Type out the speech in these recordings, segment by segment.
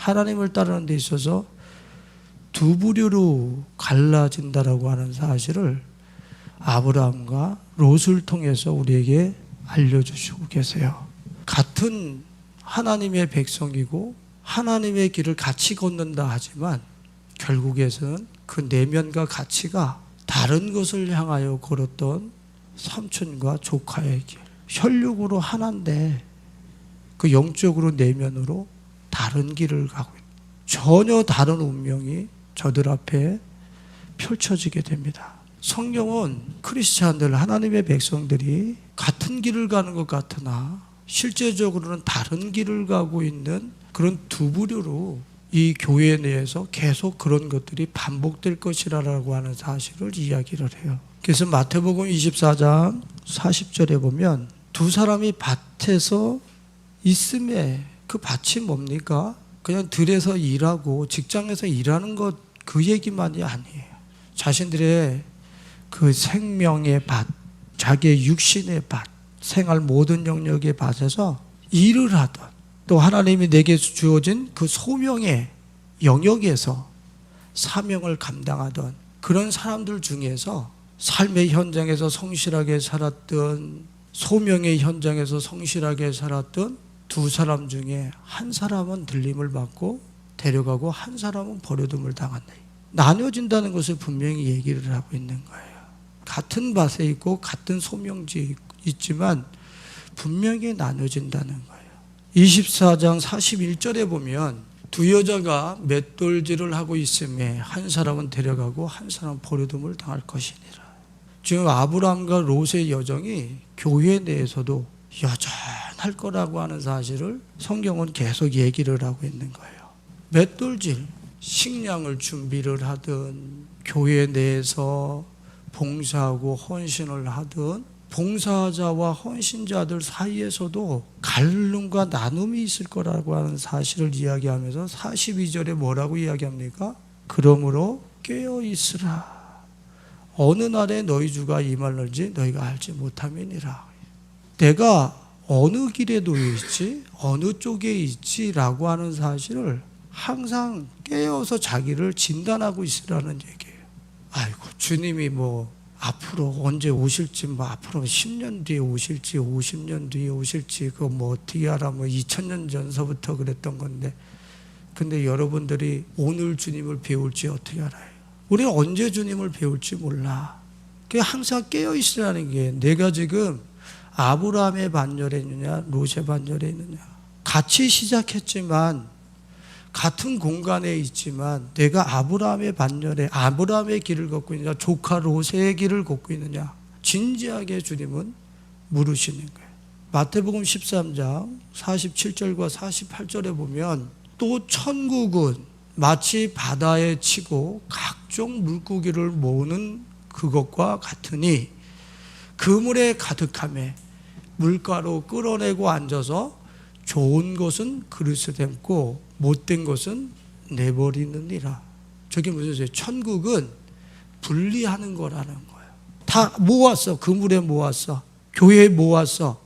하나님을 따르는 데 있어서 두 부류로 갈라진다라고 하는 사실을 아브라함과 롯을 통해서 우리에게 알려주시고 계세요. 같은 하나님의 백성이고 하나님의 길을 같이 걷는다 하지만 결국에는 그 내면과 가치가 다른 것을 향하여 걸었던 삼촌과 조카의 길. 혈육으로 하나인데 그 영적으로 내면으로 다른 길을 가고 있는, 전혀 다른 운명이 저들 앞에 펼쳐지게 됩니다. 성경은 크리스찬들, 하나님의 백성들이 같은 길을 가는 것 같으나 실제적으로는 다른 길을 가고 있는 그런 두 부류로 이 교회 내에서 계속 그런 것들이 반복될 것이라고 하는 사실을 이야기를 해요. 그래서 마태복음 24장 40절에 보면 두 사람이 밭에서 있음에, 그 밭이 뭡니까? 그냥 들에서 일하고 직장에서 일하는 것, 그 얘기만이 아니에요. 자신들의 그 생명의 밭, 자기의 육신의 밭, 생활 모든 영역의 밭에서 일을 하던, 또 하나님이 내게 주어진 그 소명의 영역에서 사명을 감당하던 그런 사람들 중에서 삶의 현장에서 성실하게 살았던, 소명의 현장에서 성실하게 살았던 두 사람 중에 한 사람은 들림을 받고 데려가고 한 사람은 버려둠을 당한다. 나뉘어진다는 것을 분명히 얘기를 하고 있는 거예요. 같은 밭에 있고 같은 소명지에 있지만 분명히 나눠진다는 거예요. 24장 41절에 보면 두 여자가 맷돌질을 하고 있음에 한 사람은 데려가고 한 사람은 버려둠을 당할 것이니라. 지금 아브라함과 롯의 여정이 교회 내에서도 여전할 거라고 하는 사실을 성경은 계속 얘기를 하고 있는 거예요. 맷돌질, 식량을 준비를 하든 교회 내에서 봉사하고 헌신을 하든 봉사자와 헌신자들 사이에서도 갈등과 나눔이 있을 거라고 하는 사실을 이야기하면서 42절에 뭐라고 이야기합니까? 그러므로 깨어있으라. 어느 날에 너희 주가 임할는지 너희가 알지 못함이니라. 내가 어느 길에 놓여 있지, 어느 쪽에 있지라고 하는 사실을 항상 깨어서 자기를 진단하고 있으라는 얘기예요. 아이고, 주님이 앞으로 언제 오실지, 앞으로 10년 뒤에 오실지, 50년 뒤에 오실지, 그거 어떻게 알아? 2000년 전서부터 그랬던 건데, 근데 여러분들이 오늘 주님을 배울지 어떻게 알아요? 우리가 언제 주님을 배울지 몰라. 그게 항상 깨어있으라는 게, 내가 지금 아브라함의 반열에 있느냐, 롯의 반열에 있느냐. 같이 시작했지만, 같은 공간에 있지만 내가 아브라함의 반열에 아브라함의 길을 걷고 있느냐, 조카 롯의 길을 걷고 있느냐, 진지하게 주님은 물으시는 거예요. 마태복음 13장 47절과 48절에 보면 또 천국은 마치 바다에 치고 각종 물고기를 모으는 그것과 같으니 그물에 가득하며 물가로 끌어내고 앉아서 좋은 것은 그릇에 담고 못된 것은 내버리느니라. 저게 무슨 소리예요? 천국은 분리하는 거라는 거예요. 다 모았어. 그물에 모았어. 교회에 모았어.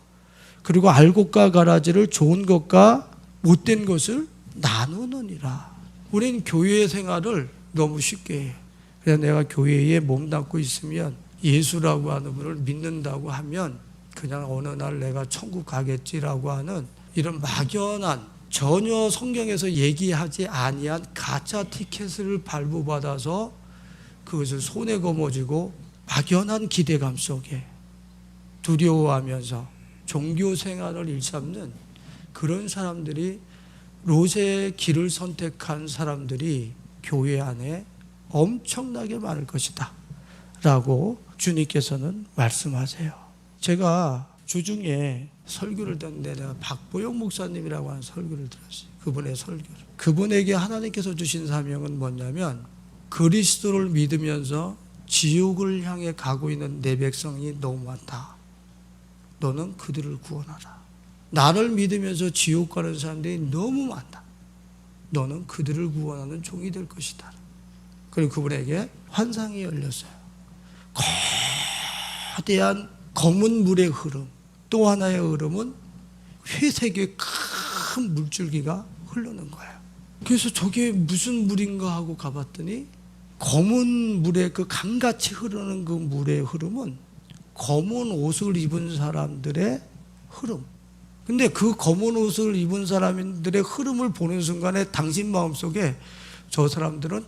그리고 알곡과 가라지를 좋은 것과 못된 것을 나누느니라. 우리는 교회 생활을 너무 쉽게 해요. 그래서 내가 교회에 몸담고 있으면 예수라고 하는 분을 믿는다고 하면 그냥 어느 날 내가 천국 가겠지라고 하는 이런 막연한, 전혀 성경에서 얘기하지 아니한 가짜 티켓을 발부받아서 그것을 손에 거머쥐고 막연한 기대감 속에 두려워하면서 종교 생활을 일삼는 그런 사람들이, 롯의 길을 선택한 사람들이 교회 안에 엄청나게 많을 것이다 라고 주님께서는 말씀하세요. 제가 주중에 설교를 듣는데 내가 박보영 목사님이라고 하는 설교를 들었어요. 그분의 설교를. 그분에게 하나님께서 주신 사명은 뭐냐면, 그리스도를 믿으면서 지옥을 향해 가고 있는 내 백성이 너무 많다. 너는 그들을 구원하라. 나를 믿으면서 지옥 가는 사람들이 너무 많다. 너는 그들을 구원하는 종이 될 것이다. 그리고 그분에게 환상이 열렸어요. 거대한 검은 물의 흐름, 또 하나의 흐름은 회색의 큰 물줄기가 흐르는 거예요. 그래서 저게 무슨 물인가 하고 가봤더니 검은 물에 그 강같이 흐르는 그 물의 흐름은 검은 옷을 입은 사람들의 흐름. 근데 그 검은 옷을 입은 사람들의 흐름을 보는 순간에 당신 마음속에 저 사람들은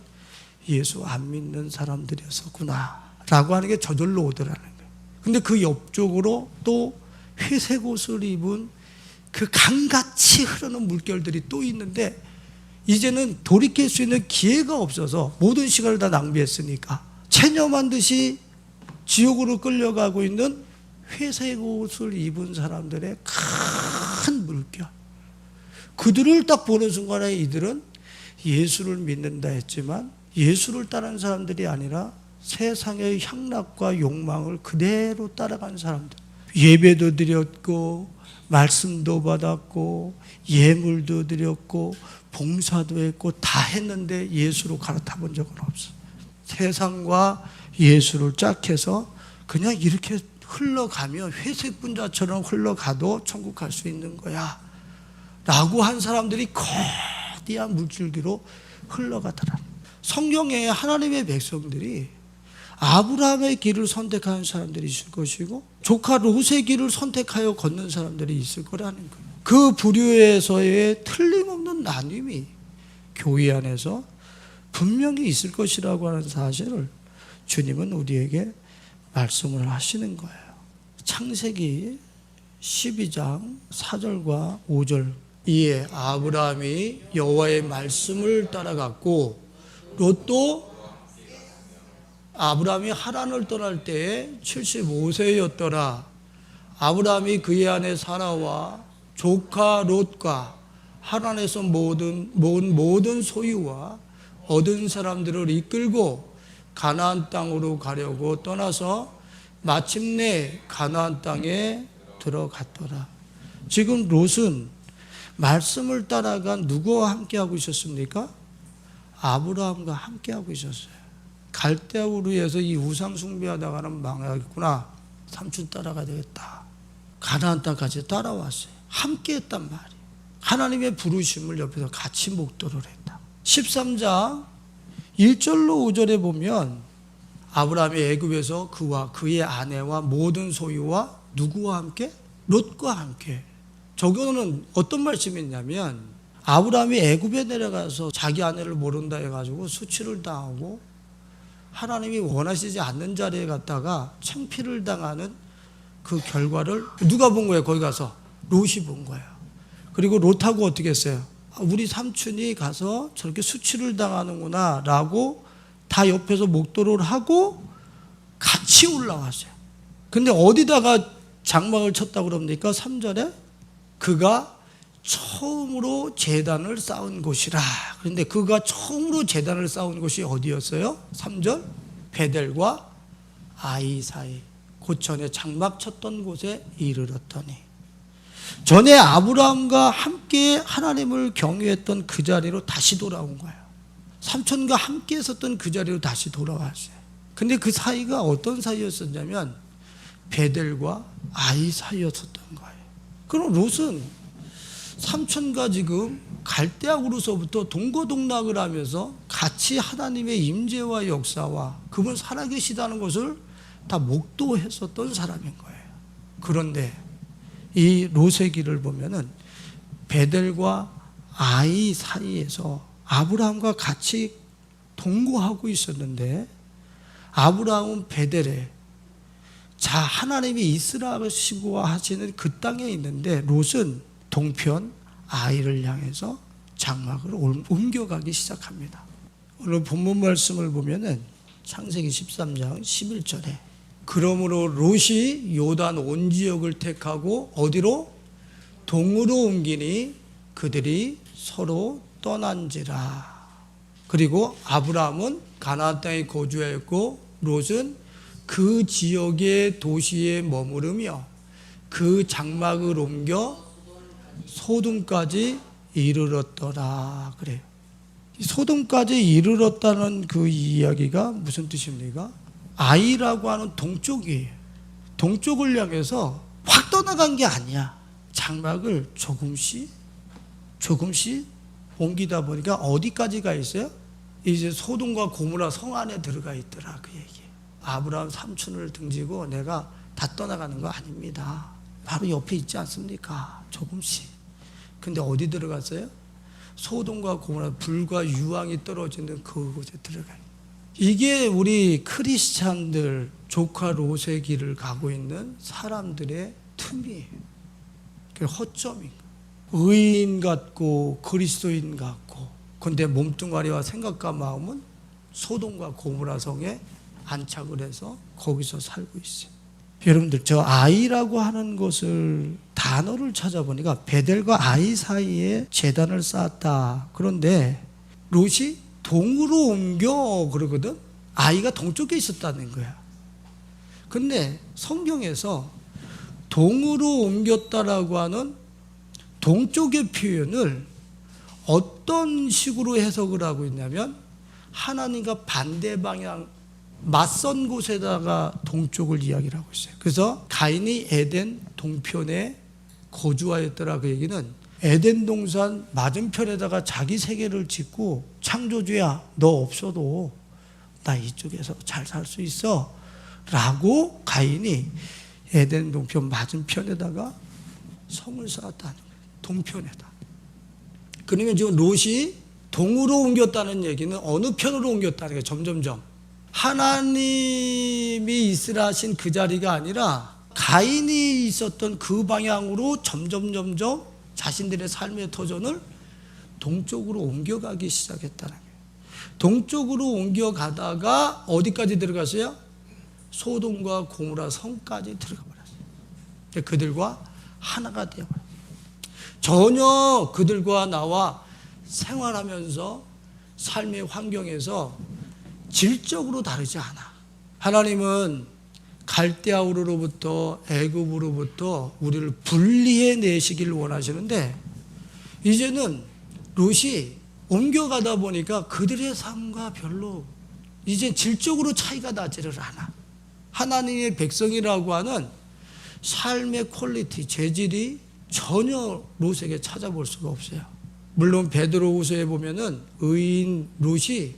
예수 안 믿는 사람들이었구나 라고 하는 게 저절로 오더라는 거예요. 근데 그 옆쪽으로 또 회색 옷을 입은 그 강같이 흐르는 물결들이 또 있는데 이제는 돌이킬 수 있는 기회가 없어서 모든 시간을 다 낭비했으니까 체념한 듯이 지옥으로 끌려가고 있는 회색 옷을 입은 사람들의 큰 물결, 그들을 딱 보는 순간에 이들은 예수를 믿는다 했지만 예수를 따르는 사람들이 아니라 세상의 향락과 욕망을 그대로 따라간 사람들. 예배도 드렸고 말씀도 받았고 예물도 드렸고 봉사도 했고 다 했는데 예수로 갈아타 본 적은 없어. 세상과 예수를 짝해서 그냥 이렇게 흘러가며 회색 분자처럼 흘러가도 천국 갈 수 있는 거야 라고 한 사람들이 거대한 물줄기로 흘러가더라. 성경에 하나님의 백성들이 아브라함의 길을 선택하는 사람들이 있을 것이고 조카 롯의 길을 선택하여 걷는 사람들이 있을 거라는 거예요. 그 부류에서의 틀림없는 나눔이 교회 안에서 분명히 있을 것이라고 하는 사실을 주님은 우리에게 말씀을 하시는 거예요. 창세기 12장 4절과 5절. 이에 아브라함이 여호와의 말씀을 따라갔고 롯도 아브라함이 하란을 떠날 때에 75세였더라. 아브라함이 그의 아내 사라와 조카 롯과 하란에서 모든 소유와 얻은 사람들을 이끌고 가나안 땅으로 가려고 떠나서 마침내 가나안 땅에 들어갔더라. 지금 롯은 말씀을 따라간 누구와 함께하고 있었습니까? 아브라함과 함께하고 있었어요. 갈대아 우르에서 이 우상 숭배하다가는 망하겠구나. 삼촌 따라가야 되겠다. 가나안 땅까지 따라왔어요. 함께했단 말이에요. 하나님의 부르심을 옆에서 같이 목도를 했다. 13장 1절로 5절에 보면 아브라함이 애굽에서 그와 그의 아내와 모든 소유와 누구와 함께? 롯과 함께. 저거는 어떤 말씀이냐면 아브라함이 애굽에 내려가서 자기 아내를 모른다 해가지고 수치를 당하고 하나님이 원하시지 않는 자리에 갔다가 창피를 당하는 그 결과를 누가 본 거예요? 거기 가서 롯이 본 거예요. 그리고 롯하고 어떻게 했어요? 우리 삼촌이 가서 저렇게 수치를 당하는구나 라고 다 옆에서 목도를 하고 같이 올라왔어요. 근데 어디다가 장막을 쳤다고 그럽니까? 3절에 그가 처음으로 제단을 쌓은 곳이라. 그런데 그가 처음으로 제단을 쌓은 곳이 어디였어요? 3절 베델과 아이 사이 고천에 장막 쳤던 곳에 이르렀더니 전에 아브라함과 함께 하나님을 경외했던 그 자리로 다시 돌아온 거예요. 삼촌과 함께 있었던 그 자리로 다시 돌아왔어요. 근데 그 사이가 어떤 사이였었냐면 베델과 아이 사이였었던 거예요. 그럼 롯은 삼촌과 지금 갈대아우르서부터 동거동락을 하면서 같이 하나님의 임재와 역사와 그분 살아계시다는 것을 다 목도했었던 사람인 거예요. 그런데 이 롯의 길을 보면은 베델과 아이 사이에서 아브라함과 같이 동거하고 있었는데 아브라함은 베델에 자 하나님이 이스라엘시고 하시는 그 땅에 있는데 롯은 동편 아이를 향해서 장막을 옮겨가기 시작합니다. 오늘 본문 말씀을 보면은 창세기 13장 11절에 그러므로 롯이 요단 온 지역을 택하고 어디로? 동으로 옮기니 그들이 서로 떠난지라. 그리고 아브라함은 가나안 땅에 거주하였고 롯은 그 지역의 도시에 머무르며 그 장막을 옮겨 소돔까지 이르렀더라. 그래요. 소돔까지 이르렀다는 그 이야기가 무슨 뜻입니까? 아이라고 하는 동쪽이에요. 동쪽을 향해서 확 떠나간 게 아니야. 장막을 조금씩 옮기다 보니까 어디까지 가 있어요? 이제 소돔과 고모라 성 안에 들어가 있더라, 그 얘기. 아브라함 삼촌을 등지고 내가 다 떠나가는 거 아닙니다. 바로 옆에 있지 않습니까? 조금씩. 근데 어디 들어갔어요? 소돔과 고모라, 불과 유황이 떨어지는 그곳에 들어가요. 이게 우리 크리스찬들, 조카 롯의 길을 가고 있는 사람들의 틈이에요. 그 허점인 거예요. 의인 같고 그리스도인 같고, 근데 몸뚱아리와 생각과 마음은 소돔과 고모라 성에 안착을 해서 거기서 살고 있어요. 여러분들, 저 아이라고 하는 것을 단어를 찾아보니까 베델과 아이 사이에 제단을 쌓았다. 그런데 롯이 동으로 옮겨 그러거든. 아이가 동쪽에 있었다는 거야. 근데 성경에서 동으로 옮겼다라고 하는 동쪽의 표현을 어떤 식으로 해석을 하고 있냐면, 하나님과 반대 방향, 맞선 곳에다가 동쪽을 이야기를 하고 있어요. 그래서 가인이 에덴 동편에 거주하였더라. 그 얘기는 에덴 동산 맞은편에다가 자기 세계를 짓고, 창조주야 너 없어도 나 이쪽에서 잘 살 수 있어 라고 가인이 에덴 동편 맞은편에다가 성을 쌓았다는 거예요. 동편에다. 그러면 지금 롯이 동으로 옮겼다는 얘기는 어느 편으로 옮겼다는 거예요. 점점점 하나님이 있으라 하신 그 자리가 아니라 가인이 있었던 그 방향으로 점점 자신들의 삶의 터전을 동쪽으로 옮겨가기 시작했다는 거예요. 동쪽으로 옮겨가다가 어디까지 들어갔어요? 소돔과 고모라 성까지 들어가 버렸어요. 그들과 하나가 되어버렸어요. 전혀 그들과 나와 생활하면서 삶의 환경에서 질적으로 다르지 않아. 하나님은 갈대아우르로부터 애굽으로부터 우리를 분리해 내시기를 원하시는데, 이제는 롯이 옮겨가다 보니까 그들의 삶과 별로 이제 질적으로 차이가 나지를 않아. 하나님의 백성이라고 하는 삶의 퀄리티, 재질이 전혀 롯에게 찾아볼 수가 없어요. 물론 베드로후서에 보면은 의인 롯이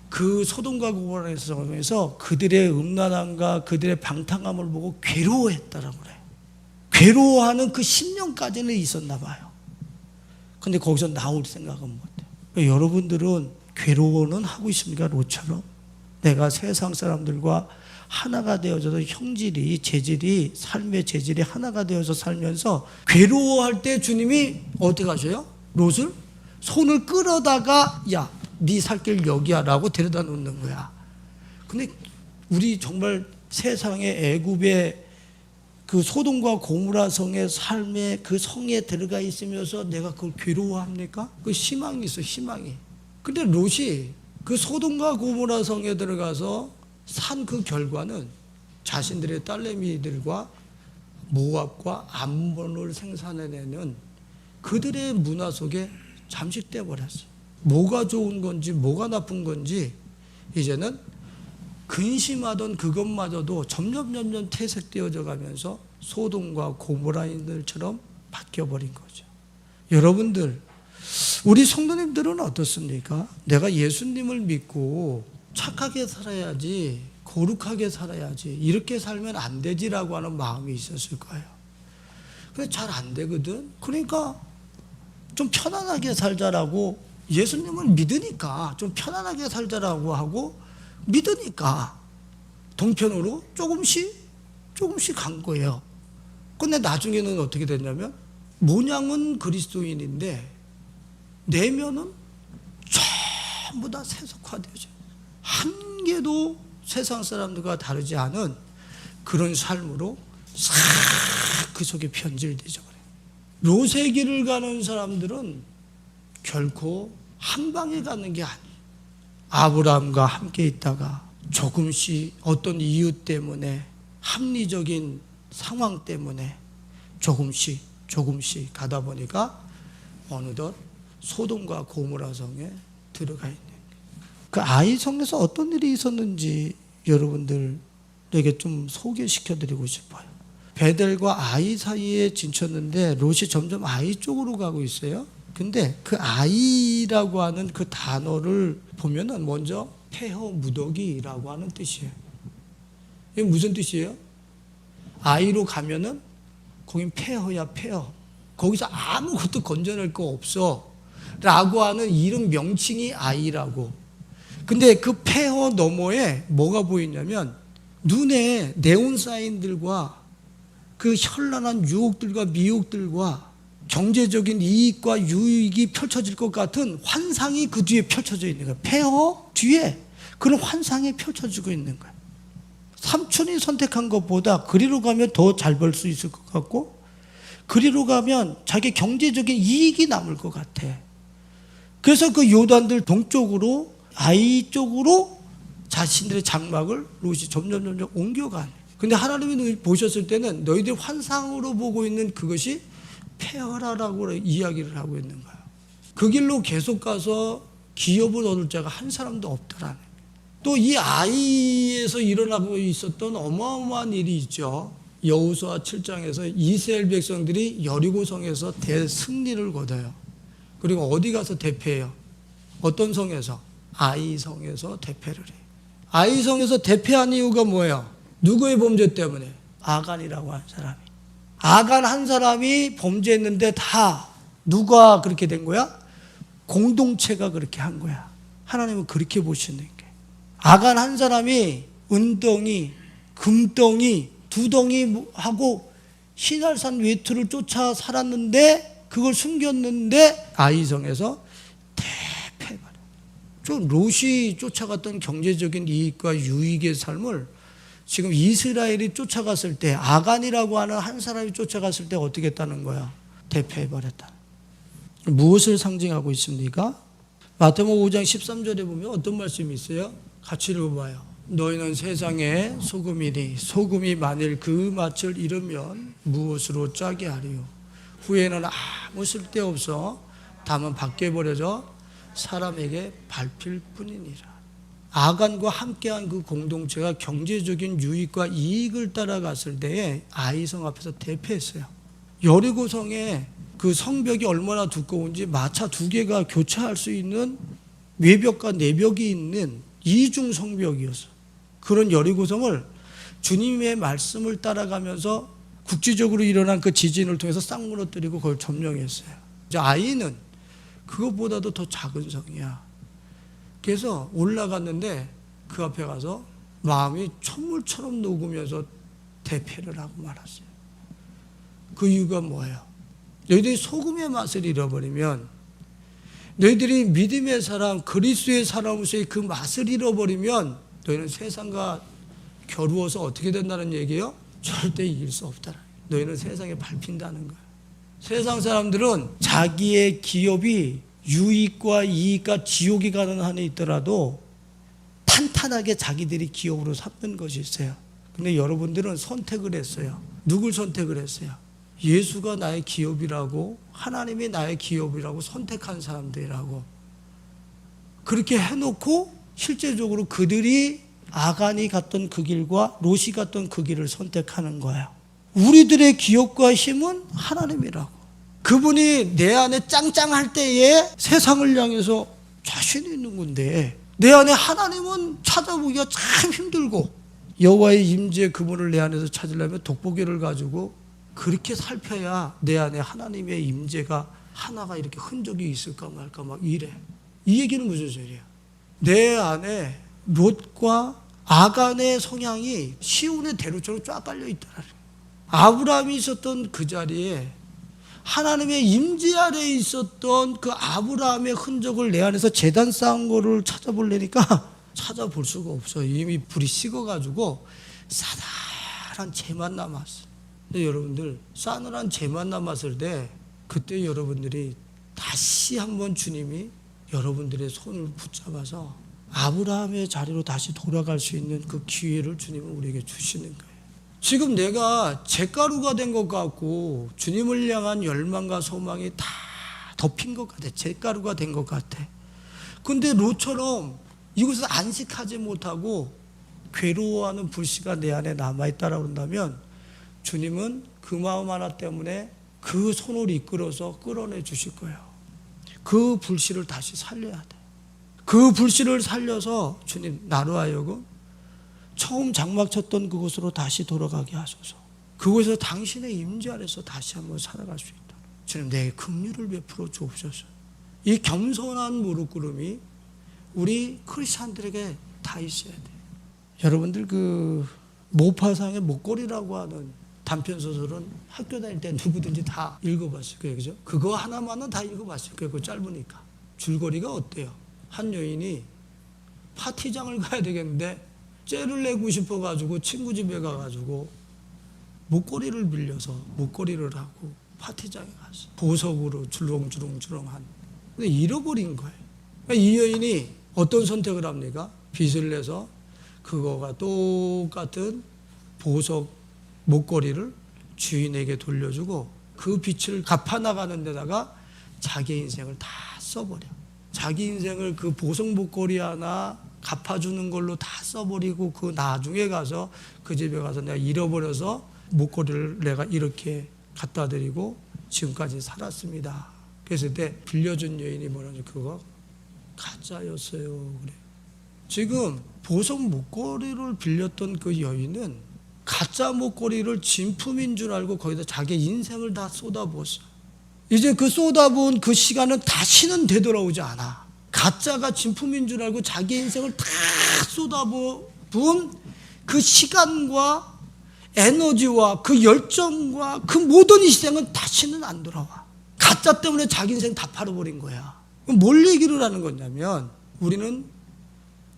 그 소돔과 고모라에서 그들의 음란함과 그들의 방탕함을 보고 괴로워했다라고 그래요. 괴로워하는 그 10년까지는 있었나 봐요. 근데 거기서 나올 생각은 못해요. 여러분들은 괴로워는 하고 있습니까? 롯처럼 내가 세상 사람들과 하나가 되어져서 형질이, 재질이, 삶의 재질이 하나가 되어서 살면서 괴로워할 때 주님이 어떻게 하셔요? 롯을 손을 끌어다가 야, 네 살 길 여기야 라고 데려다 놓는 거야. 근데 우리 정말 세상의 애굽의 그 소돔과 고모라 성의 삶의 그 성에 들어가 있으면서 내가 그걸 괴로워합니까? 그 희망이 있어, 희망이. 근데 롯이 그 소돔과 고모라 성에 들어가서 산 그 결과는 자신들의 딸내미들과 모압과 암몬을 생산해내는 그들의 문화 속에 잠식돼 버렸어요. 뭐가 좋은 건지 뭐가 나쁜 건지 이제는 근심하던 그것마저도 점점 퇴색되어져 가면서 소돔과 고모라인들처럼 바뀌어버린 거죠. 여러분들, 우리 성도님들은 어떻습니까? 내가 예수님을 믿고 착하게 살아야지, 거룩하게 살아야지, 이렇게 살면 안 되지라고 하는 마음이 있었을 거예요. 근데 잘 안 되거든. 그러니까 좀 편안하게 살자라고, 예수님을 믿으니까 좀 편안하게 살자라고 하고 믿으니까 동편으로 조금씩 간 거예요. 근데 나중에는 어떻게 됐냐면 모양은 그리스도인인데 내면은 전부 다 세속화되어져요. 한 개도 세상 사람들과 다르지 않은 그런 삶으로 싹 그 속에 변질되죠. 롯의 길을 가는 사람들은 결코 한 방에 가는 게 아니에요. 아브라함과 함께 있다가 조금씩 어떤 이유 때문에, 합리적인 상황 때문에 조금씩 가다 보니까 어느덧 소돔과 고모라 성에 들어가 있는 거예요. 그 아이 성에서 어떤 일이 있었는지 여러분들에게 좀 소개시켜 드리고 싶어요. 베델과 아이 사이에 진쳤는데 롯이 점점 아이 쪽으로 가고 있어요. 근데 그 아이라고 하는 그 단어를 보면은 먼저 폐허 무더기라고 하는 뜻이에요. 이게 무슨 뜻이에요? 아이로 가면은 거긴 폐허야, 폐허. 거기서 아무것도 건져낼 거 없어 라고 하는 이런 명칭이 아이라고. 근데 그 폐허 너머에 뭐가 보이냐면 눈에 네온사인들과 그 현란한 유혹들과 미혹들과 경제적인 이익과 유익이 펼쳐질 것 같은 환상이 그 뒤에 펼쳐져 있는 거예요. 폐허 뒤에 그런 환상이 펼쳐지고 있는 거예요. 삼촌이 선택한 것보다 그리로 가면 더 잘 벌 수 있을 것 같고, 그리로 가면 자기 경제적인 이익이 남을 것 같아. 그래서 그 요단들 동쪽으로, 아이 쪽으로 자신들의 장막을 롯이 점점 옮겨간. 근데 하나님이 보셨을 때는 너희들 환상으로 보고 있는 그것이 폐허라라고 이야기를 하고 있는 거야. 그 길로 계속 가서 기업을 얻을 자가 한 사람도 없더라는. 또 이 아이에서 일어나고 있었던 어마어마한 일이 있죠. 여호수아 7장에서 이스라엘 백성들이 여리고성에서 대승리를 거둬요. 그리고 어디 가서 대패해요? 어떤 성에서? 아이성에서 대패를 해요. 아이성에서 대패한 이유가 뭐예요? 누구의 범죄 때문에? 아간이라고 하는 사람이. 아간 한 사람이 범죄했는데 다 누가 그렇게 된 거야? 공동체가 그렇게 한 거야. 하나님은 그렇게 보시는 게. 아간 한 사람이 은덩이, 금덩이, 두덩이 하고 시날산 외투를 쫓아 살았는데 그걸 숨겼는데 아이성에서 대패해버려. 좀 롯이 쫓아갔던 경제적인 이익과 유익의 삶을 지금 이스라엘이 쫓아갔을 때, 아간이라고 하는 한 사람이 쫓아갔을 때 어떻게 했다는 거야? 대패해버렸다. 무엇을 상징하고 있습니까? 마태복음 5장 13절에 보면 어떤 말씀이 있어요? 같이 읽어봐요. 너희는 세상의 소금이니 소금이 만일 그 맛을 잃으면 무엇으로 짜게 하리요? 후에는 아무 쓸데없어 다만 밖에 버려져 사람에게 밟힐 뿐이니라. 아간과 함께한 그 공동체가 경제적인 유익과 이익을 따라갔을 때에 아이성 앞에서 대패했어요. 여리고성에 그 성벽이 얼마나 두꺼운지 마차 2개가 교차할 수 있는 외벽과 내벽이 있는 이중 성벽이었어. 그런 여리고성을 주님의 말씀을 따라가면서 국지적으로 일어난 그 지진을 통해서 싹 무너뜨리고 그걸 점령했어요. 이제 아이는 그것보다도 더 작은 성이야. 그래서 올라갔는데 그 앞에 가서 마음이 천물처럼 녹으면서 대패를 하고 말았어요. 그 이유가 뭐예요? 너희들이 소금의 맛을 잃어버리면, 너희들이 믿음의 사람, 그리스도의 사람으로서의 그 맛을 잃어버리면 너희는 세상과 겨루어서 어떻게 된다는 얘기예요? 절대 이길 수 없다. 너희는 세상에 밟힌다는 거예요. 세상 사람들은 자기의 기업이 유익과 이익과 지옥이 가는 한에 있더라도 탄탄하게 자기들이 기업으로 삼는 것이 있어요. 근데 여러분들은 선택을 했어요. 누굴 선택을 했어요? 예수가 나의 기업이라고, 하나님이 나의 기업이라고 선택한 사람들이라고. 그렇게 해놓고 실제적으로 그들이 아간이 갔던 그 길과 롯이 갔던 그 길을 선택하는 거예요. 우리들의 기업과 힘은 하나님이라고. 그분이 내 안에 짱짱할 때에 세상을 향해서 자신 있는 건데, 내 안에 하나님은 찾아보기가 참 힘들고, 여호와의 임재 그분을 내 안에서 찾으려면 돋보기를 가지고 그렇게 살펴야 내 안에 하나님의 임재가 하나가 이렇게 흔적이 있을까 말까 막 이래. 이 얘기는 무슨 소리야? 내 안에 롯과 아간의 성향이 시온의 대로처럼 쫙 깔려 있더라. 아브라함이 있었던 그 자리에 하나님의 임재 아래에 있었던 그 아브라함의 흔적을 내 안에서 제단 쌓은 거를 찾아보려니까 찾아볼 수가 없어. 이미 불이 식어가지고 싸늘한 재만 남았어. 근데 여러분들, 싸늘한 재만 남았을 때 그때 여러분들이 다시 한번 주님이 여러분들의 손을 붙잡아서 아브라함의 자리로 다시 돌아갈 수 있는 그 기회를 주님은 우리에게 주시는 거예요. 지금 내가 잿가루가 된 것 같고 주님을 향한 열망과 소망이 다 덮인 것 같아. 잿가루가 된 것 같아. 근데 롯처럼 이곳에서 안식하지 못하고 괴로워하는 불씨가 내 안에 남아있다라고 한다면 주님은 그 마음 하나 때문에 그 손을 이끌어서 끌어내 주실 거예요. 그 불씨를 다시 살려야 돼. 그 불씨를 살려서 주님 나로 하여금 처음 장막 쳤던 그곳으로 다시 돌아가게 하소서. 그곳에서 당신의 임재 아래서 다시 한번 살아갈 수 있다. 주님 내게 긍휼을 베풀어 주옵소서. 이 겸손한 무릎꿇음이 우리 크리스찬들에게 다 있어야 돼. 여러분들 그 모파상의 목걸이라고 하는 단편 소설은 학교 다닐 때 누구든지 다 읽어봤을 거예요, 그죠? 그거 하나만은 다 읽어봤을 거예요. 그거 짧으니까. 줄거리가 어때요? 한 여인이 파티장을 가야 되겠는데 째를 내고 싶어가지고 친구 집에 가가지고 목걸이를 빌려서 목걸이를 하고 파티장에 갔어. 보석으로 주렁주렁한. 근데 잃어버린 거예요. 그러니까 이 여인이 어떤 선택을 합니까? 빚을 내서 그거가 똑같은 보석 목걸이를 주인에게 돌려주고 그 빚을 갚아나가는 데다가 자기 인생을 다 써버려. 자기 인생을 그 보석 목걸이 하나 갚아주는 걸로 다 써버리고 그 나중에 가서 그 집에 가서 내가 잃어버려서 목걸이를 내가 이렇게 갖다 드리고 지금까지 살았습니다. 그래서 그때 빌려준 여인이 뭐라지? 그거 가짜였어요. 그래. 지금 보석 목걸이를 빌렸던 그 여인은 가짜 목걸이를 진품인 줄 알고 거기다 자기 인생을 다 쏟아부었어. 이제 그 쏟아부은 그 시간은 다시는 되돌아오지 않아. 가짜가 진품인 줄 알고 자기 인생을 다 쏟아부은 그 시간과 에너지와 그 열정과 그 모든 희생은 다시는 안 돌아와. 가짜 때문에 자기 인생 다 팔아버린 거야. 뭘 얘기를 하는 거냐면 우리는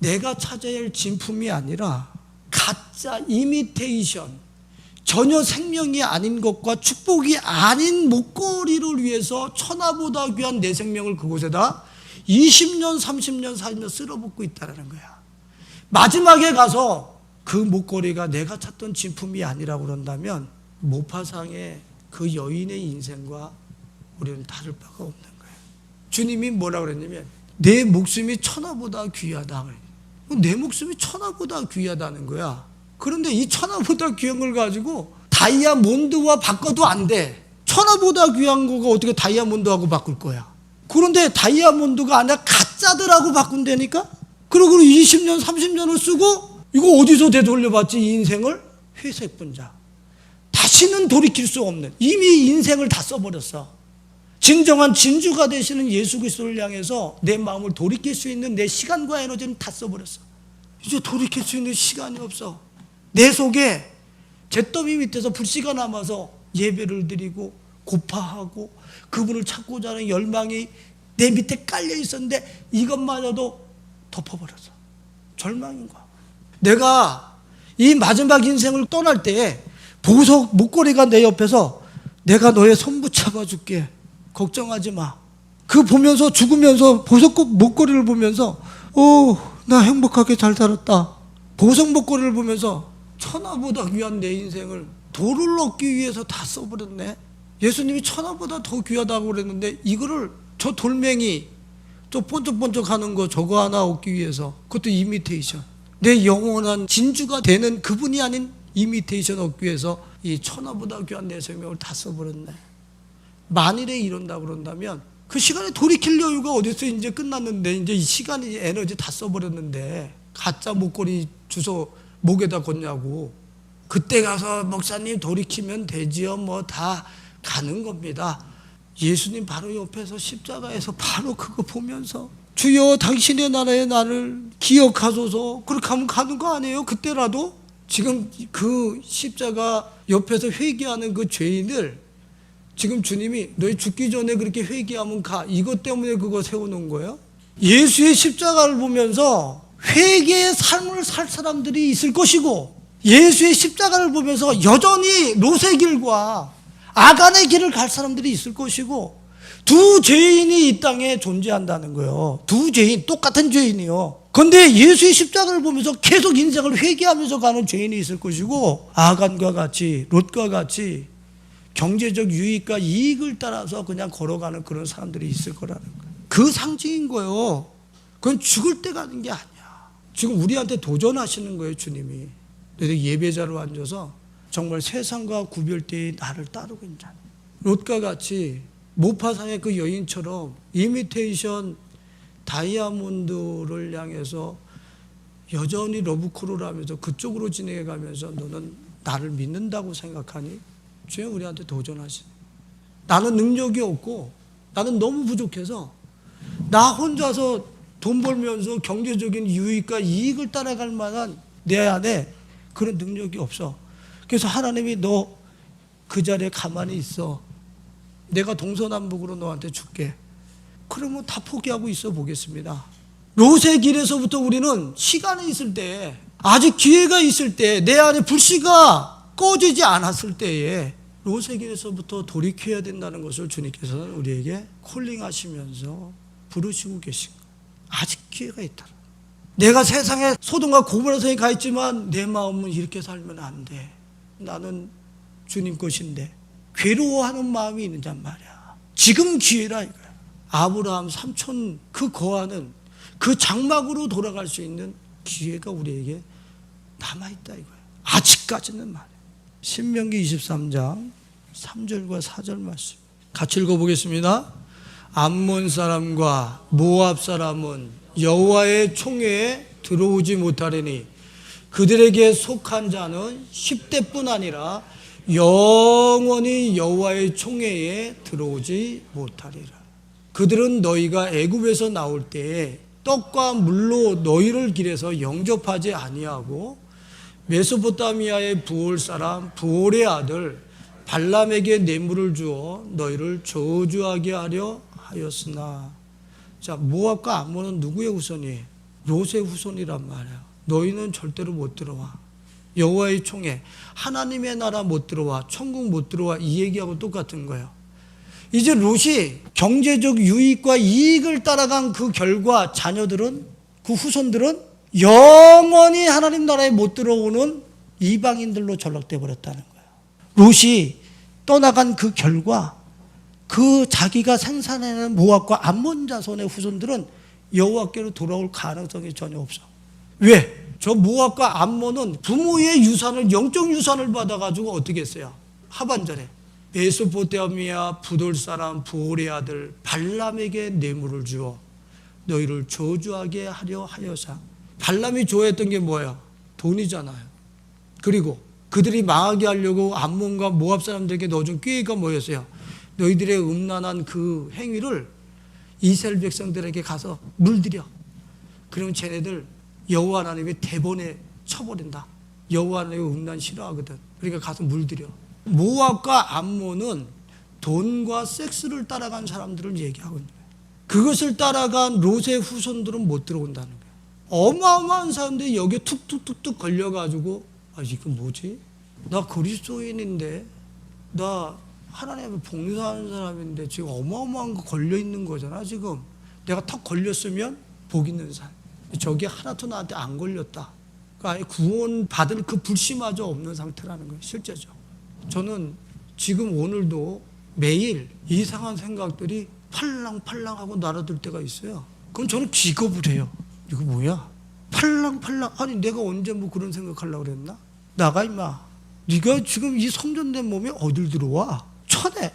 내가 찾아야 할 진품이 아니라 가짜 이미테이션, 전혀 생명이 아닌 것과 축복이 아닌 목걸이를 위해서 천하보다 귀한 내 생명을 그곳에다 20년, 30년, 40년 쓸어붓고 있다는 거야. 마지막에 가서 그 목걸이가 내가 찾던 진품이 아니라고 그런다면 모파상의 그 여인의 인생과 우리는 다를 바가 없는 거예요. 주님이 뭐라고 그랬냐면 내 목숨이 천하보다 귀하다. 내 목숨이 천하보다 귀하다는 거야. 그런데 이 천하보다 귀한 걸 가지고 다이아몬드와 바꿔도 안 돼. 천하보다 귀한 거가 어떻게 다이아몬드하고 바꿀 거야. 그런데 다이아몬드가 아니라 가짜들하고 바꾼다니까? 그리고 20년 30년을 쓰고 이거 어디서 되돌려봤지? 이 인생을? 회색분자. 다시는 돌이킬 수 없는, 이미 인생을 다 써버렸어. 진정한 진주가 되시는 예수 그리스도를 향해서 내 마음을 돌이킬 수 있는 내 시간과 에너지는 다 써버렸어. 이제 돌이킬 수 있는 시간이 없어. 내 속에 잿더미 밑에서 불씨가 남아서 예배를 드리고 고파하고 그분을 찾고자 하는 열망이 내 밑에 깔려 있었는데 이것마저도 덮어버렸어. 절망인 거야. 내가 이 마지막 인생을 떠날 때에 보석 목걸이가 내 옆에서 내가 너의 손 붙잡아 줄게. 걱정하지 마. 그 보면서 죽으면서 보석 목걸이를 보면서 나 행복하게 잘 살았다. 보석 목걸이를 보면서 천하보다 귀한 내 인생을 돌을 얻기 위해서 다 써버렸네. 예수님이 천하보다 더 귀하다고 그랬는데 이거를 저 돌멩이 저 번쩍번쩍하는 거 저거 하나 얻기 위해서 그것도 이미테이션. 내 영원한 진주가 되는 그분이 아닌 이미테이션 얻기 위해서 이 천하보다 귀한 내 생명을 다 써버렸네. 만일에 이런다고 그런다면 그 시간에 돌이킬 여유가 어딨어. 이제 끝났는데 이제 이 시간이 에너지 다 써버렸는데 가짜 목걸이 주워 목에다 걷냐고. 그때 가서 목사님 돌이키면 되지요. 뭐 다 가는 겁니다. 예수님 바로 옆에서 십자가에서 바로 그거 보면서 주여 당신의 나라에 나를 기억하소서. 그렇게 하면 가는 거 아니에요? 그때라도? 지금 그 십자가 옆에서 회개하는 그 죄인을 지금 주님이 너희 죽기 전에 그렇게 회개하면 가. 이것 때문에 그거 세워놓은 거예요? 예수의 십자가를 보면서 회개의 삶을 살 사람들이 있을 것이고 예수의 십자가를 보면서 여전히 롯의 길과 아간의 길을 갈 사람들이 있을 것이고 두 죄인이 이 땅에 존재한다는 거예요. 두 죄인, 똑같은 죄인이요. 그런데 예수의 십자가를 보면서 계속 인생을 회개하면서 가는 죄인이 있을 것이고 아간과 같이 롯과 같이 경제적 유익과 이익을 따라서 그냥 걸어가는 그런 사람들이 있을 거라는 거예요. 그 상징인 거예요. 그건 죽을 때 가는 게 아니야. 지금 우리한테 도전하시는 거예요, 주님이. 그래서 예배자로 앉아서 정말 세상과 구별되이 나를 따르고 있는 자. 롯과 같이 모파상의 그 여인처럼 이미테이션 다이아몬드를 향해서 여전히 러브콜을 하면서 그쪽으로 진행해 가면서 너는 나를 믿는다고 생각하니? 주여 우리한테 도전하시네. 나는 능력이 없고 나는 너무 부족해서 나 혼자서 돈 벌면서 경제적인 유익과 이익을 따라갈 만한 내 안에 그런 능력이 없어. 그래서 하나님이 너 그 자리에 가만히 있어. 내가 동서남북으로 너한테 줄게. 그러면 다 포기하고 있어 보겠습니다. 롯의 길에서부터 우리는 시간이 있을 때, 아직 기회가 있을 때, 내 안에 불씨가 꺼지지 않았을 때에 롯의 길에서부터 돌이켜야 된다는 것을 주님께서는 우리에게 콜링하시면서 부르시고 계신 거예요. 아직 기회가 있다. 내가 세상에 소돔과 고모라성에 가 있지만 내 마음은 이렇게 살면 안 돼. 나는 주님 것인데 괴로워하는 마음이 있는단 말이야. 지금 기회라 이거야. 아브라함 삼촌 그 거하는 그 장막으로 돌아갈 수 있는 기회가 우리에게 남아있다 이거야. 아직까지는 말이야. 신명기 23장 3절과 4절 말씀 같이 읽어보겠습니다. 암몬 사람과 모압 사람은 여호와의 총회에 들어오지 못하리니 그들에게 속한 자는 10대뿐 아니라 영원히 여호와의 총회에 들어오지 못하리라. 그들은 너희가 애굽에서 나올 때에 떡과 물로 너희를 길에서 영접하지 아니하고 메소포타미아의 부올 사람 부올의 아들 발람에게 뇌물을 주어 너희를 저주하게 하려 하였으나. 자, 모압과 암몬은 누구의 후손이에요? 롯의 후손이란 말이야. 너희는 절대로 못 들어와. 여호와의 총회, 하나님의 나라 못 들어와, 천국 못 들어와, 이 얘기하고 똑같은 거예요. 이제 롯이 경제적 유익과 이익을 따라간 그 결과 자녀들은, 그 후손들은 영원히 하나님 나라에 못 들어오는 이방인들로 전락돼 버렸다는 거예요. 롯이 떠나간 그 결과 그 자기가 생산해낸 모압과 암몬 자손의 후손들은 여호와께로 돌아올 가능성이 전혀 없어. 왜? 저 모압과 암몬은 부모의 유산을, 영적 유산을 받아가지고 어떻게 했어요? 하반절에 메소포타미아 부돌 사람 부올의 아들 발람에게 뇌물을 주어 너희를 저주하게 하려 하여사. 발람이 좋아했던 게 뭐예요? 돈이잖아요. 그리고 그들이 망하게 하려고 암몬과 모압 사람들에게 넣어준 꾀가 뭐였어요? 너희들의 음란한 그 행위를 이스라엘 백성들에게 가서 물들여. 그러면 쟤네들 여호와 하나님의 대본에 쳐버린다. 여호와 하나님의 음란 싫어하거든. 그러니까 가서 물들여. 모압과 암몬은 돈과 섹스를 따라간 사람들을 얘기하고 있는 거예요. 그것을 따라간 롯의 후손들은 못 들어온다는 거예요. 어마어마한 사람들이 여기에 툭툭툭툭 걸려가지고 아 이거 뭐지? 나 그리스도인인데 나 하나님을 봉사하는 사람인데 지금 어마어마한 거 걸려있는 거잖아. 지금 내가 턱 걸렸으면 복 있는 삶. 저게 하나도 나한테 안 걸렸다. 그러니까 구원 받을 그 불씨마저 없는 상태라는 거예요. 실제죠. 저는 지금 오늘도 매일 이상한 생각들이 팔랑팔랑하고 날아들 때가 있어요. 그럼 저는 기겁을 해요. 이거 뭐야? 팔랑팔랑. 아니 내가 언제 뭐 그런 생각하려고 그랬나? 나가 임마. 네가 지금 이 성전된 몸에 어딜 들어와? 천해.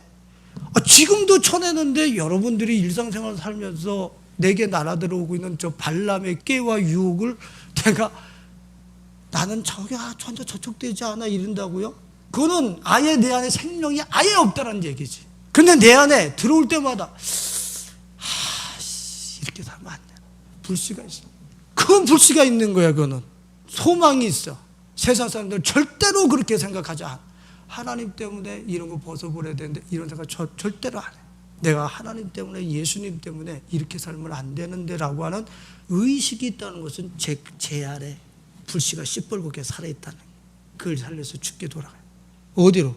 지금도 천해는데 여러분들이 일상생활 살면서 내게 날아들어오고 있는 저 발람의 깨와 유혹을 내가 나는 저기 전혀 저촉되지 않아 이른다고요? 그거는 아예 내 안에 생명이 아예 없다는 얘기지. 근데 내 안에 들어올 때마다 이렇게 살면 안 돼. 불씨가 있어. 그 불씨가 있는 거야. 그거는 소망이 있어. 세상 사람들은 절대로 그렇게 생각하지 않아. 하나님 때문에 이런 거 벗어버려야 되는데 이런 생각 절대로 안 해. 내가 하나님 때문에 예수님 때문에 이렇게 살면 안 되는데 라고 하는 의식이 있다는 것은 제 안에 불씨가 시뻘겋게 살아있다는 거예요. 그걸 살려서 죽게 돌아가요. 어디로?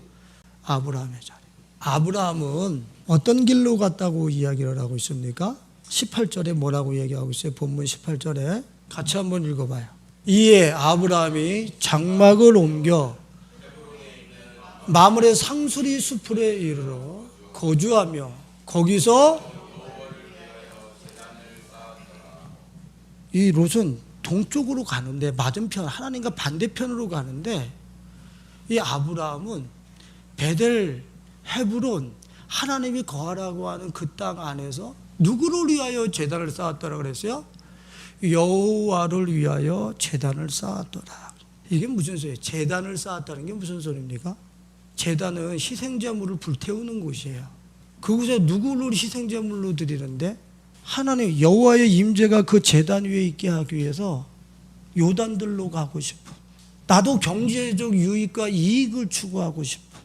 아브라함의 자리. 아브라함은 어떤 길로 갔다고 이야기를 하고 있습니까? 18절에 뭐라고 얘기하고 있어요? 본문 18절에 같이 한번 읽어봐요. 이에 아브라함이 장막을 옮겨 마므레 상수리 수풀에 이르러 거주하며 거기서 이 롯은 동쪽으로 가는데 맞은편 하나님과 반대편으로 가는데 이 아브라함은 베델 헤브론 하나님이 거하라고 하는 그 땅 안에서 누구를 위하여 제단을 쌓았더라 그랬어요? 여호와를 위하여 제단을 쌓았더라. 이게 무슨 소리예요? 제단을 쌓았다는 게 무슨 소리입니까? 제단은 희생제물을 불태우는 곳이에요. 그곳에 누구를 희생제물로 드리는데 하나님 여호와의 임재가 그 제단 위에 있게 하기 위해서 요단들로 가고 싶어. 나도 경제적 유익과 이익을 추구하고 싶어.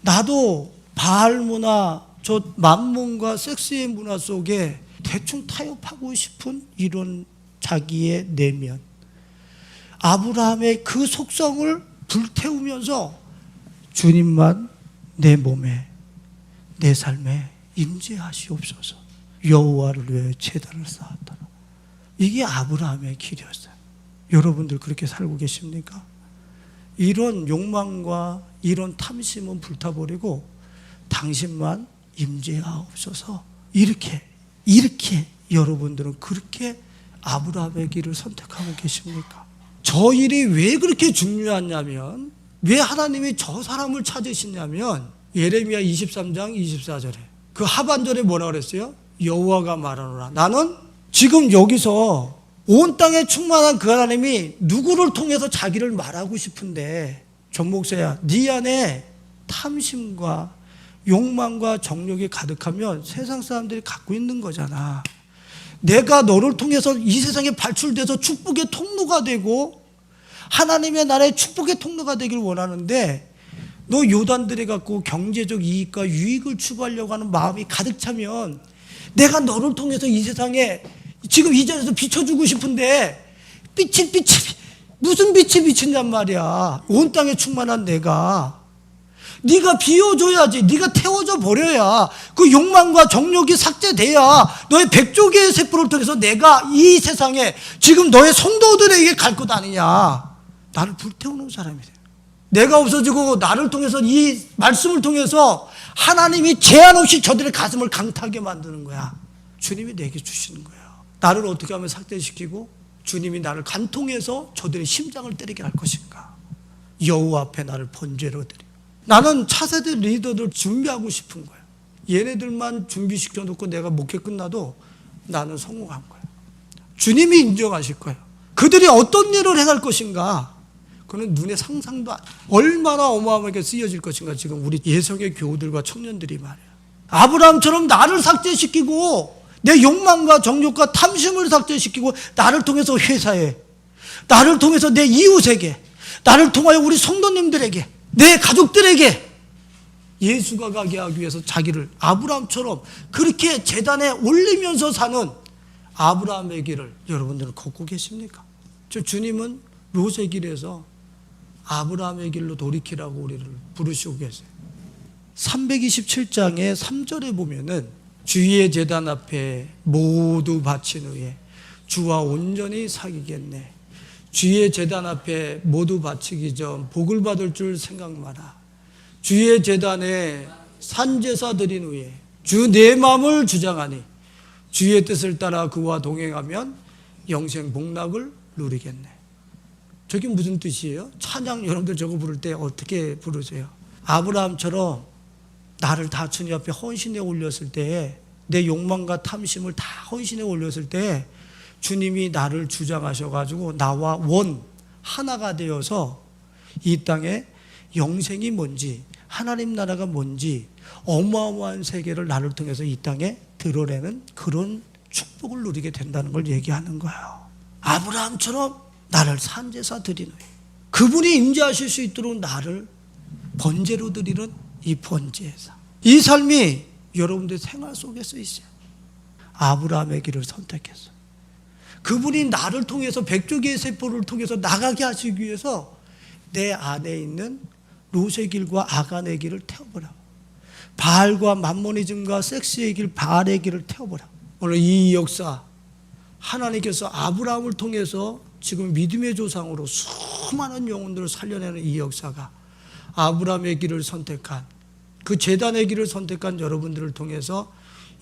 나도 바알 문화, 저 만몬과 섹스의 문화 속에 대충 타협하고 싶은 이런 자기의 내면, 아브라함의 그 속성을 불태우면서 주님만 내 몸에, 내 삶에 임재하시옵소서. 여호와를 위해 제단을 쌓았더라. 이게 아브라함의 길이었어요. 여러분들 그렇게 살고 계십니까? 이런 욕망과 이런 탐심은 불타버리고 당신만 임재하옵소서. 이렇게 여러분들은 그렇게 아브라함의 길을 선택하고 계십니까? 저 일이 왜 그렇게 중요하냐면, 왜 하나님이 저 사람을 찾으시냐면, 예레미야 23장 24절에 그 하반절에 뭐라 그랬어요? 여호와가 말하노라. 나는 지금 여기서 온 땅에 충만한 그 하나님이 누구를 통해서 자기를 말하고 싶은데, 전 목사야, 네 안에 탐심과 욕망과 정욕이 가득하면 세상 사람들이 갖고 있는 거잖아. 내가 너를 통해서 이 세상에 발출돼서 축복의 통로가 되고 하나님의 나라의 축복의 통로가 되길 원하는데, 너 요단들이 갖고 경제적 이익과 유익을 추구하려고 하는 마음이 가득 차면 내가 너를 통해서 이 세상에 지금 이 자리에서 비춰주고 싶은데 무슨 빛이 비친단 말이야. 온 땅에 충만한 내가, 네가 비워줘야지. 네가 태워져 버려야 그 욕망과 정욕이 삭제돼야 너의 백조개의 세포를 통해서 내가 이 세상에 지금 너의 성도들에게 갈 것 아니냐. 나를 불태우는 사람이 돼요. 내가 없어지고 나를 통해서, 이 말씀을 통해서 하나님이 제한 없이 저들의 가슴을 강타하게 만드는 거야. 주님이 내게 주시는 거예요. 나를 어떻게 하면 삭제시키고 주님이 나를 간통해서 저들의 심장을 때리게 할 것인가. 여호와 앞에 나를 번제로 드리고. 나는 차세대 리더들 준비하고 싶은 거야. 얘네들만 준비시켜놓고 내가 목회 끝나도 나는 성공한 거야. 주님이 인정하실 거예요. 그들이 어떤 일을 해갈 것인가, 그는 눈에 상상도 안 돼. 얼마나 어마어마하게 쓰여질 것인가. 지금 우리 예성의 교우들과 청년들이 말이야. 아브라함처럼 나를 삭제시키고 내 욕망과 정욕과 탐심을 삭제시키고 나를 통해서 회사에, 나를 통해서 내 이웃에게, 나를 통하여 우리 성도님들에게, 내 가족들에게 예수가 가게 하기 위해서 자기를 아브라함처럼 그렇게 제단에 올리면서 사는 아브라함의 길을 여러분들은 걷고 계십니까? 주님은 롯의 길에서 아브라함의 길로 돌이키라고 우리를 부르시고 계세요. 327장의 3절에 보면은 주의 제단 앞에 모두 바친 후에 주와 온전히 사귀겠네. 주의 제단 앞에 모두 바치기 전 복을 받을 줄 생각 마라. 주의 제단에 산제사 드린 후에 주 내 마음을 주장하니 주의 뜻을 따라 그와 동행하면 영생 복락을 누리겠네. 저게 무슨 뜻이에요? 찬양 여러분들 저거 부를 때 어떻게 부르세요? 아브라함처럼 나를 다 주님 앞에 헌신해 올렸을 때에, 내 욕망과 탐심을 다 헌신해 올렸을 때 주님이 나를 주장하셔가지고 나와 원 하나가 되어서 이 땅에 영생이 뭔지, 하나님 나라가 뭔지 어마어마한 세계를 나를 통해서 이 땅에 드러내는 그런 축복을 누리게 된다는 걸 얘기하는 거예요. 아브라함처럼 나를 산제사 드리는, 그분이 임재하실 수 있도록 나를 번제로 드리는 이 번제사, 이 삶이 여러분들 생활 속에서 있어요. 아브라함의 길을 선택했어요. 그분이 나를 통해서, 백조개의 세포를 통해서 나가게 하시기 위해서 내 안에 있는 롯의 길과 아간의 길을 태워버려. 바알과 만모니즘과 섹스의 길, 바알의 길을 태워버려. 오늘 이 역사, 하나님께서 아브라함을 통해서 지금 믿음의 조상으로 수많은 영혼들을 살려내는 이 역사가 아브라함의 길을 선택한, 그 제단의 길을 선택한 여러분들을 통해서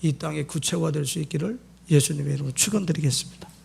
이 땅에 구체화될 수 있기를 예수님의 이름으로 축원드리겠습니다.